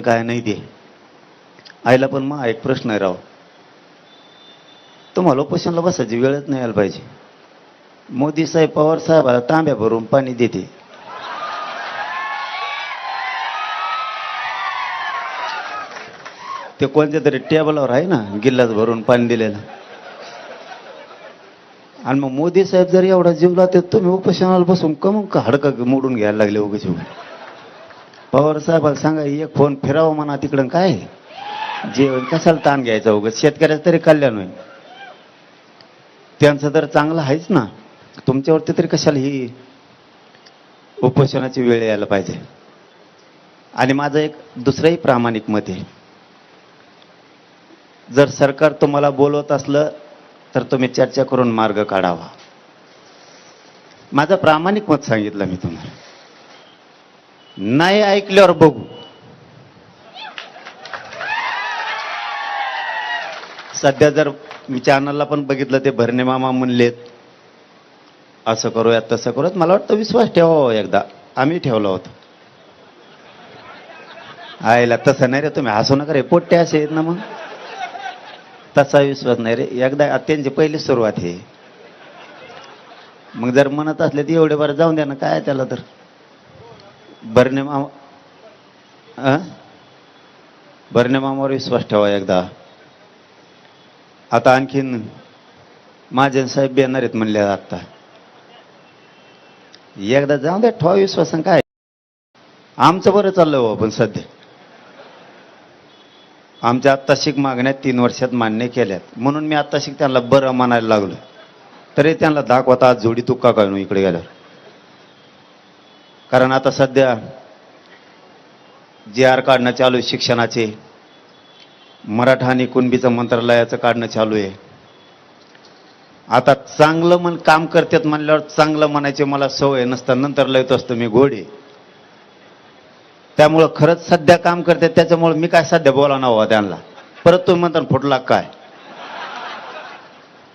काय नाही ते आईला पण मग एक प्रश्न आहे राव, तुम्हाला उपोषणाला बसायची वेळच नाही यायला पाहिजे. मोदी साहेब पवार साहेबाला तांब्या भरून पाणी देते. ते कोणत्या तरी टेबलावर आहे ना गिल्लास भरून पाणी दिलेलं. आणि मग मोदी साहेब जर एवढा जीवला तर तुम्ही उपोषणाला बसून कमून का हडकं मोडून घ्यायला लागले उगाच. पवार साहेबाला सांगा एक फोन फिरावं म्हणा तिकडं, काय जेवण कशाला ताण घ्यायचा उगाच, शेतकऱ्याचं तरी कल्याण होईल. त्यांचं तर चांगलं आहेच ना, तुमच्यावरती तरी कशाला ही उपोषणाची वेळ यायला पाहिजे. आणि माझं एक दुसरंही प्रामाणिक मत आहे, जर सरकार तुम्हाला बोलवत असलं तर तुम्ही चर्चा करून मार्ग काढावा. माझं प्रामाणिक मत सांगितलं मी तुम्हाला. नाही ऐकल्यावर बघू. सध्या जर मी चॅनलला पण बघितलं ते भरणे मामा म्हणलेत असं करूयात तसं करूयात, मला वाटतं विश्वास ठेवावा एकदा. आम्ही ठेवला होता. आयला तसं नाही रे, तुम्ही हसू नका रे, पोट्टे असे आहेत ना, मग तसा विश्वास नाही रे. एकदा त्यांची पहिली सुरुवात आहे. मग जर म्हणत असले तर एवढे बरं जाऊन द्या ना, काय त्याला. तर भरणे मामा भरणे मामावर विश्वास ठेवा एकदा. आता आणखीन महाजन साहेब येणार आहेत म्हणले आता, एकदा जाऊन द्या, ठेवा विश्वास. काय आमचं बरं चाललं हो, पण सध्या आमच्या आत्ताशिक मागण्या 3 वर्षात मान्य केल्यात, म्हणून मी आत्ताशिक त्यांना बरं म्हणायला लागलो. तरी त्यांना दाखवता आज जोडी तुक्का कळणू इकडे गेल्यावर. कारण आता सध्या JR काढणं चालू आहे शिक्षणाचे, मराठा आणि कुणबीचं मंत्रालयाचं काढणं चालू आहे. आता चांगलं काम करतात म्हणल्यावर चांगलं म्हणायचे मला सवय नसतं, नंतर लयत असतो मी घोडे. त्यामुळं खरंच सध्या काम करतात, त्याच्यामुळे मी काय सध्या बोला ना हवा त्यांना. परत तुम्ही म्हणता फुटला काय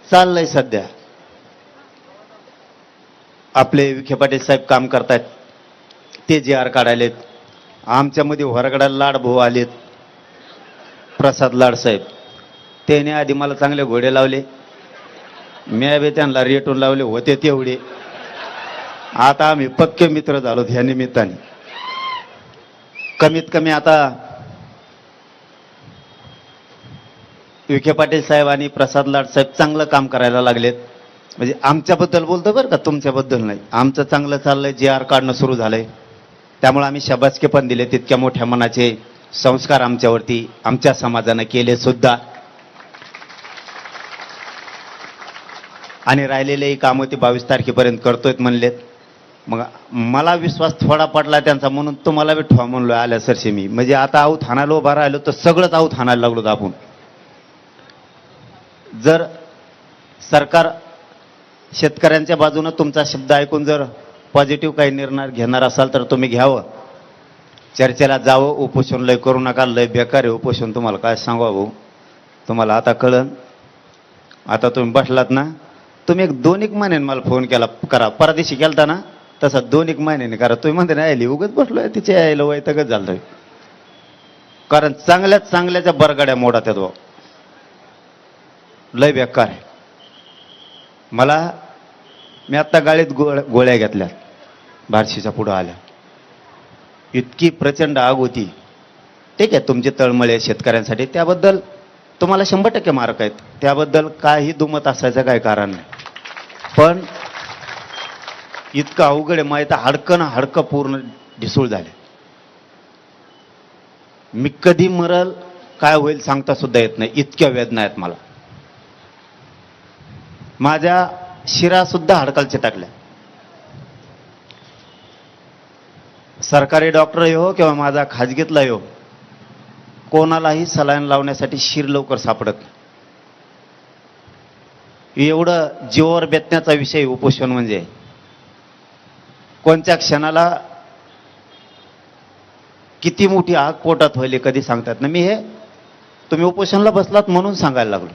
चाललंय. सध्या आपले विखे पाटील साहेब काम करतायत, ते JR काढायलेत. आमच्यामध्ये वरगडाला लाड भाऊ आलेत, प्रसाद लाड साहेब. त्याने आधी मला चांगले घोडे लावले, मी बी त्यांना रेटून लावले होते तेवढे. आता आम्ही पक्के मित्र झालो ह्या निमित्ताने. कमीत कमी आता विखे पाटील साहेब आणि प्रसाद लाड साहेब चांगलं काम करायला लागलेत. म्हणजे आमच्याबद्दल बोलतो बरं का, तुमच्याबद्दल नाही. आमचं चांगलं चाललंय, JR काढणं सुरू झालंय. त्यामुळे आम्ही शाबासकी पण दिले. तितक्या मोठ्या मनाचे संस्कार आमच्यावरती आमच्या समाजानं केले सुद्धा. आणि राहिलेलेही कामं ते 22 तारखेपर्यंत करतोयत म्हणलेत. मग मला विश्वास थोडा पडला त्यांचा, म्हणून तुम्हाला बी ठेवा म्हणलो आल्या सरशी मी. म्हणजे आता आऊत हाणायला उभा राहिलो तर सगळंच आऊत हाणायला लागलो आपण. जर सरकार शेतकऱ्यांच्या बाजूनं तुमचा शब्द ऐकून जर पॉझिटिव्ह काही निर्णय घेणार असाल तर तुम्ही घ्यावं, चर्चेला जावं. उपोषण लय करू नका, लय बेकार आहे उपोषण. तुम्हाला काय सांगा भाऊ, तुम्हाला आता कळन. आता तुम्ही बसलात ना, तुम्ही 2-1 महिन्याने मला फोन केला करा, परदेशी केलता ना तसा 2-1 महिन्याने करा. तुम्ही म्हणते ना यायली उगच बसलोय, तिच्या यायला वैतागच झालं. कारण चांगल्याच चांगल्याच्या बरगाड्या मोडा त्यात भाऊ, लय बेकार आहे. मी आत्ता गाडीत गोळ्या घेतल्या बार्शीच्या पुढं आल्या, इतकी प्रचंड आग होती. ठीक आहे, तुमचे तळमळे शेतकऱ्यांसाठी, त्याबद्दल तुम्हाला 100% मार्क आहेत, त्याबद्दल काही दुमत असायचं काही कारण नाही. पण इतकं अवघड आहे, माहीत हाडकं ना हाडकं पूर्ण ढिसूळ झाले. मी कधी मरल काय होईल सांगता सुद्धा येत नाही, इतक्या वेदना आहेत मला. माझ्या शिरा सुद्धा हडकालच्या टाकल्या. सरकारी डॉक्टर हो किंवा माझा खाजगीतला हो, कोणालाही सलाईन लावण्यासाठी शिर लवकर सापडत नाही. एवढं जीवावर बेतण्याचा विषय उपोषण म्हणजे. कोणत्या क्षणाला किती मोठी आग पोटात व्हायली कधी सांगतात ना. मी हे तुम्ही उपोषणाला बसलात म्हणून सांगायला लागलो.